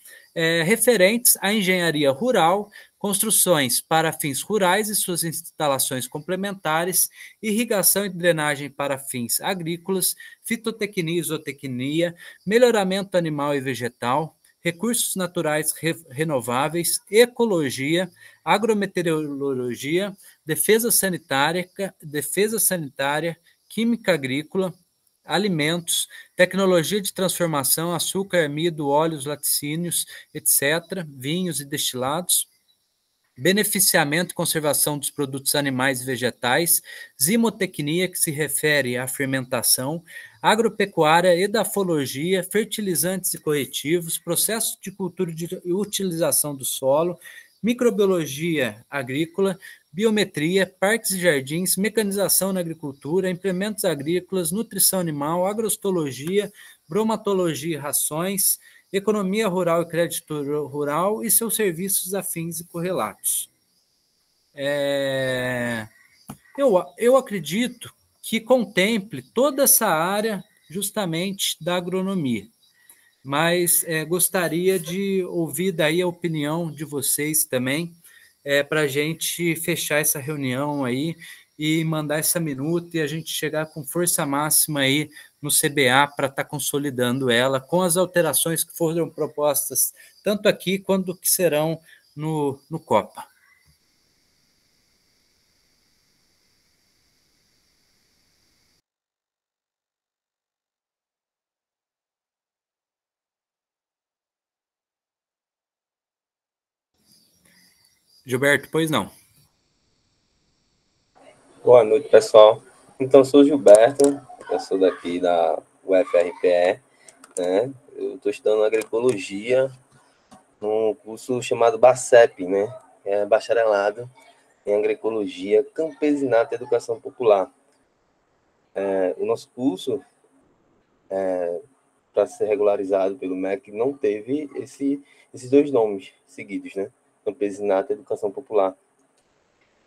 referentes à engenharia rural, construções para fins rurais e suas instalações complementares, irrigação e drenagem para fins agrícolas, fitotecnia e zootecnia, melhoramento animal e vegetal, recursos naturais renováveis, ecologia, agrometeorologia, defesa sanitária, química agrícola, alimentos, tecnologia de transformação, açúcar, amido, óleos, laticínios, etc., vinhos e destilados, beneficiamento e conservação dos produtos animais e vegetais, zimotecnia, que se refere à fermentação, agropecuária, edafologia, fertilizantes e corretivos, processos de cultura e utilização do solo, microbiologia agrícola, biometria, parques e jardins, mecanização na agricultura, implementos agrícolas, nutrição animal, agrostologia, bromatologia e rações, economia rural e crédito rural e seus serviços afins e correlatos. Eu acredito que contemple toda essa área justamente da agronomia, mas gostaria de ouvir daí a opinião de vocês também, para a gente fechar essa reunião aí e mandar essa minuta e a gente chegar com força máxima aí no CBA para estar consolidando ela com as alterações que foram propostas tanto aqui quanto que serão no COPA. Gilberto, pois não. Boa noite, pessoal. Então, eu sou o Gilberto, eu sou daqui da UFRPE, né? Eu estou estudando agroecologia num curso chamado BACEP, né? É bacharelado em agroecologia, campesinato e educação popular. O nosso curso, para ser regularizado pelo MEC, não teve esses dois nomes seguidos, né? Campesinato e educação popular.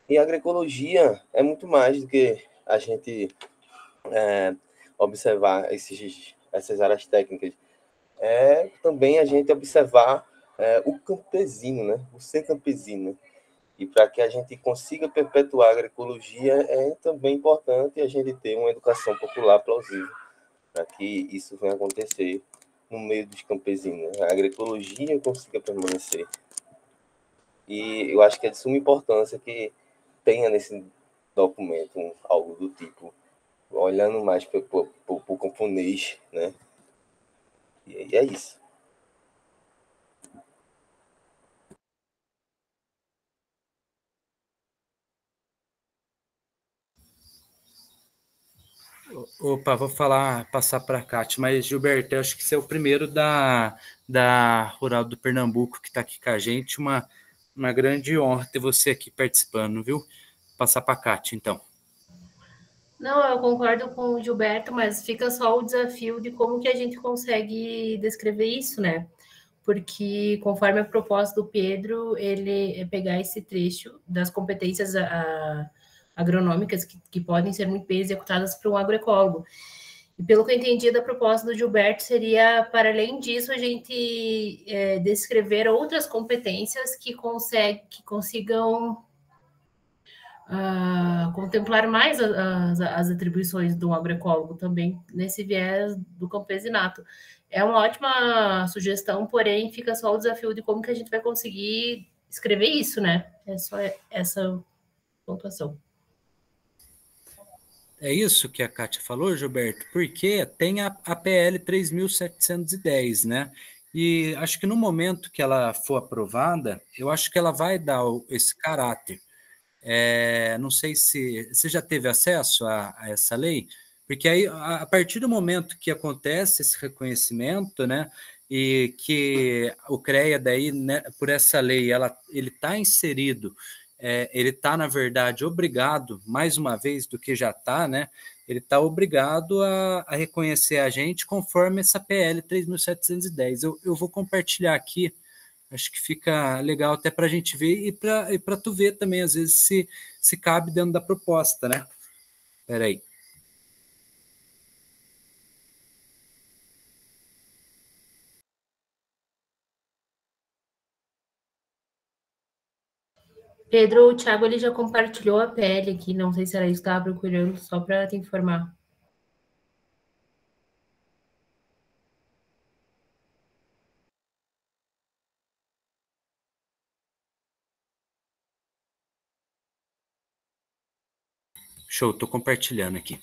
E a agroecologia é muito mais do que a gente observar essas áreas técnicas. É também a gente observar o campesino, né? O ser campesino. E para que a gente consiga perpetuar a agroecologia, é também importante a gente ter uma educação popular plausível, para que isso venha acontecer no meio dos campesinos, né? A agroecologia consiga permanecer. E eu acho que é de suma importância que tenha nesse documento algo do tipo, olhando mais para o camponês, né? E é isso. Opa, vou passar para a Cátia, mas Gilberto, eu acho que você é o primeiro da Rural do Pernambuco que está aqui com a gente, uma grande honra ter você aqui participando, viu? Vou passar para a Cátia, então. Não, eu concordo com o Gilberto, mas fica só o desafio de como que a gente consegue descrever isso, né? Porque conforme a proposta do Pedro, ele é pegar esse trecho das competências agronômicas que podem ser muito bem executadas por um agroecólogo. E pelo que eu entendi da proposta do Gilberto, seria, para além disso, a gente descrever outras competências que consigam contemplar mais as atribuições do agroecólogo também, nesse viés do campesinato. É uma ótima sugestão, porém fica só o desafio de como que a gente vai conseguir escrever isso, né? É só essa pontuação. É isso que a Cátia falou, Gilberto, porque tem a PL 3.710, né? E acho que no momento que ela for aprovada, eu acho que ela vai dar esse caráter. Não sei se você já teve acesso a essa lei, Porque aí, a partir do momento que acontece esse reconhecimento, né, e que o CREA daí, né, por essa lei, ele está inserido, ele está, na verdade, obrigado, mais uma vez do que já está, né, ele está obrigado a reconhecer a gente conforme essa PL 3.710. Eu vou compartilhar aqui, acho que fica legal até para a gente ver e para tu ver também, às vezes, se cabe dentro da proposta, né? Espera aí. Pedro, o Thiago ele já compartilhou a PL aqui, não sei se era isso que estava procurando, só para te informar. Show, estou compartilhando aqui.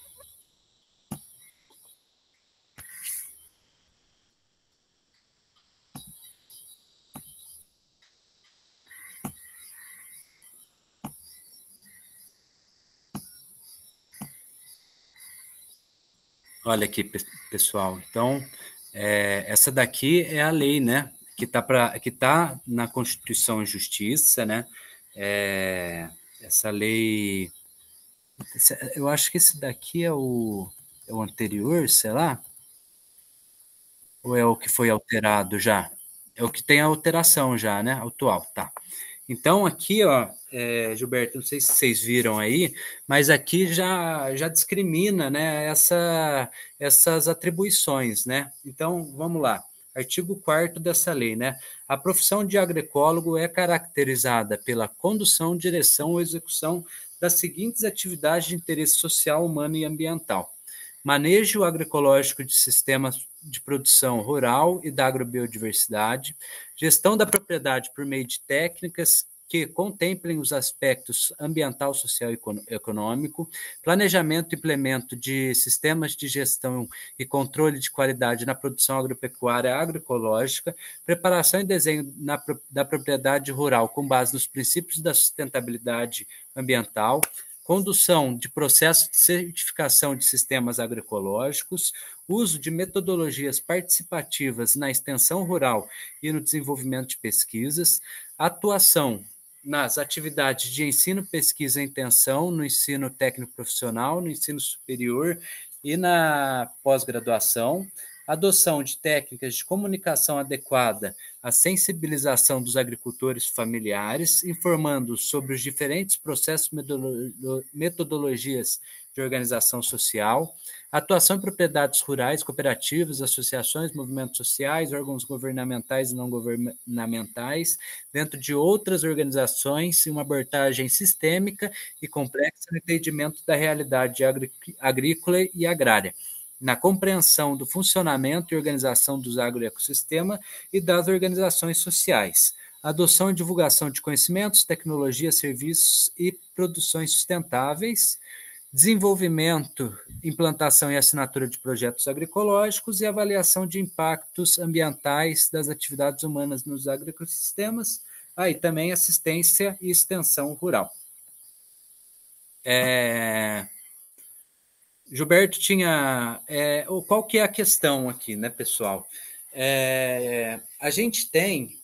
Olha aqui, pessoal. Então, essa daqui é a lei, né? Que tá na Constituição e Justiça, né? Essa lei. Eu acho que esse daqui é o anterior, sei lá? Ou é o que foi alterado já? É o que tem a alteração já, né? Atual, tá. Então, aqui, ó, Gilberto, não sei se vocês viram aí, mas aqui já discrimina, né, essas atribuições, né? Então, vamos lá. Artigo 4º dessa lei, né? A profissão de agroecólogo é caracterizada pela condução, direção ou execução das seguintes atividades de interesse social, humano e ambiental: manejo agroecológico de sistemas de produção rural e da agrobiodiversidade, gestão da propriedade por meio de técnicas que contemplem os aspectos ambiental, social e econômico, planejamento e implemento de sistemas de gestão e controle de qualidade na produção agropecuária agroecológica, preparação e desenho da propriedade rural com base nos princípios da sustentabilidade ambiental, condução de processos de certificação de sistemas agroecológicos, uso de metodologias participativas na extensão rural e no desenvolvimento de pesquisas, atuação nas atividades de ensino, pesquisa e extensão, no ensino técnico profissional, no ensino superior e na pós-graduação, adoção de técnicas de comunicação adequada à sensibilização dos agricultores familiares, informando sobre os diferentes processos e metodologias de organização social, atuação em propriedades rurais, cooperativas, associações, movimentos sociais, órgãos governamentais e não governamentais, dentro de outras organizações, e uma abordagem sistêmica e complexa no entendimento da realidade agrícola e agrária, na compreensão do funcionamento e organização dos agroecossistemas e das organizações sociais, adoção e divulgação de conhecimentos, tecnologias, serviços e produções sustentáveis, desenvolvimento, implantação e assinatura de projetos agroecológicos e avaliação de impactos ambientais das atividades humanas nos agroecossistemas, aí também assistência e extensão rural. Gilberto tinha... qual que é a questão aqui, né, pessoal? A gente tem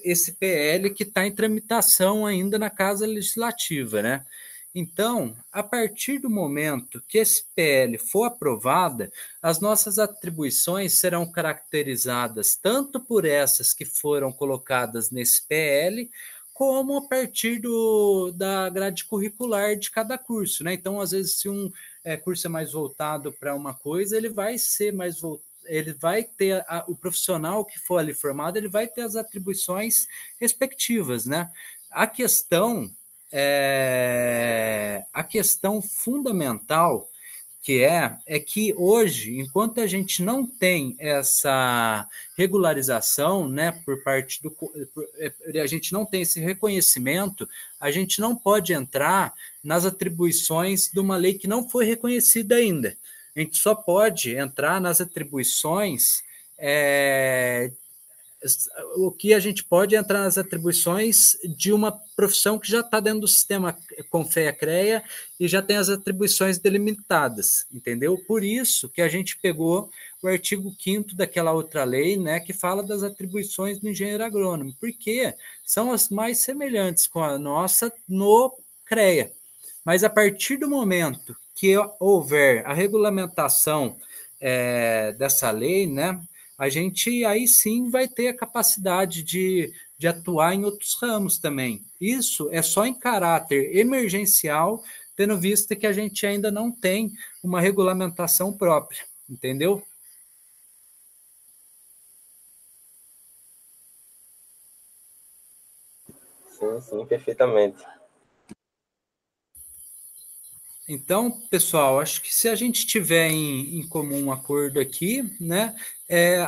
esse PL que está em tramitação ainda na Casa Legislativa, né? Então, a partir do momento que esse PL for aprovado, as nossas atribuições serão caracterizadas tanto por essas que foram colocadas nesse PL, como a partir da grade curricular de cada curso, né? Então, às vezes, se um curso é mais voltado para uma coisa, ele vai ser mais voltado, ele vai ter o profissional que for ali formado, ele vai ter as atribuições respectivas, né? A questão fundamental é que hoje, enquanto a gente não tem essa regularização, né, por parte a gente não tem esse reconhecimento, a gente não pode entrar nas atribuições de uma lei que não foi reconhecida ainda. A gente só pode entrar nas atribuições o que a gente pode entrar nas atribuições de uma profissão que já está dentro do sistema CONFEA-CREA e já tem as atribuições delimitadas, entendeu? Por isso que a gente pegou o artigo 5º daquela outra lei, né, que fala das atribuições do engenheiro agrônomo, porque são as mais semelhantes com a nossa no CREA. Mas a partir do momento que houver a regulamentação dessa lei, né, a gente aí sim vai ter a capacidade de atuar em outros ramos também. Isso é só em caráter emergencial, tendo visto que a gente ainda não tem uma regulamentação própria, entendeu? Sim, perfeitamente. Então, pessoal, acho que se a gente tiver em comum um acordo aqui, né,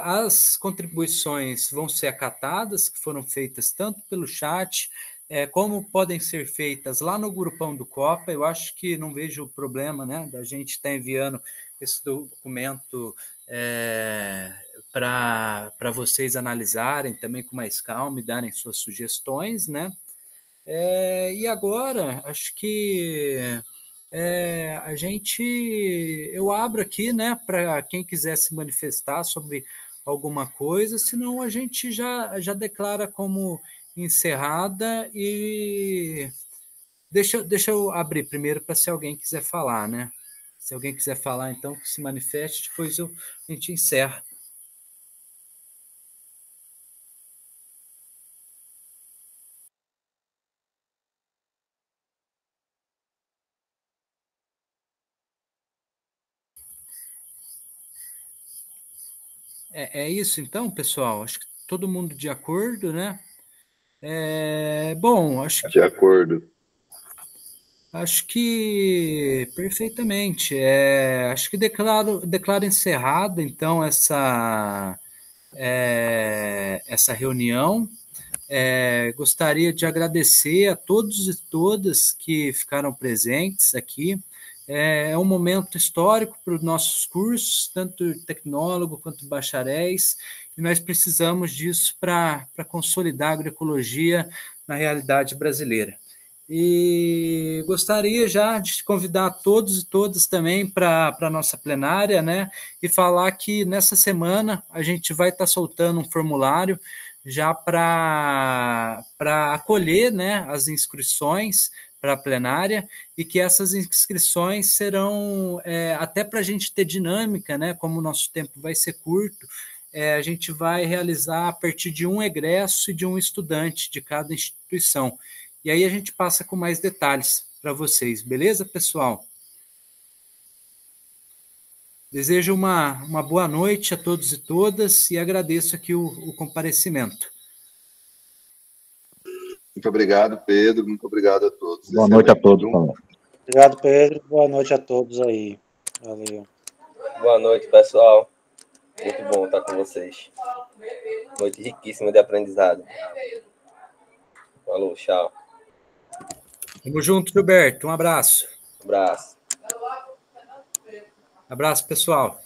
as contribuições vão ser acatadas, que foram feitas tanto pelo chat, como podem ser feitas lá no grupão do Copa. Eu acho que não vejo problema, né, da gente estar enviando esse documento para vocês analisarem também com mais calma e darem suas sugestões, né? E agora, acho que eu abro aqui, né, para quem quiser se manifestar sobre alguma coisa, senão a gente já declara como encerrada e deixa eu abrir primeiro para se alguém quiser falar, né? Se alguém quiser falar, então, que se manifeste, depois a gente encerra. É isso, então, pessoal. Acho que todo mundo de acordo, né? Bom, acho que... De acordo. Acho que perfeitamente. Acho que declaro encerrada, então, essa reunião. Gostaria de agradecer a todos e todas que ficaram presentes aqui. É um momento histórico para os nossos cursos, tanto tecnólogo quanto bacharéis, e nós precisamos disso para consolidar a agroecologia na realidade brasileira. E gostaria já de convidar todos e todas também para a nossa plenária, né? E falar que nessa semana a gente vai estar soltando um formulário já para acolher, né, as inscrições para a plenária, e que essas inscrições serão, até para a gente ter dinâmica, né, como o nosso tempo vai ser curto, a gente vai realizar a partir de um egresso e de um estudante de cada instituição. E aí a gente passa com mais detalhes para vocês, beleza, pessoal? Desejo uma boa noite a todos e todas e agradeço aqui o comparecimento. Muito obrigado, Pedro. Muito obrigado a todos. Boa noite a todos. Obrigado, Pedro. Boa noite a todos aí. Valeu. Boa noite, pessoal. Muito bom estar com vocês. Noite riquíssima de aprendizado. Falou, tchau. Tamo junto, Gilberto. Um abraço. Abraço. Abraço, pessoal.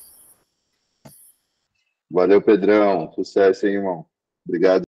Valeu, Pedrão. Sucesso, hein, irmão. Obrigado.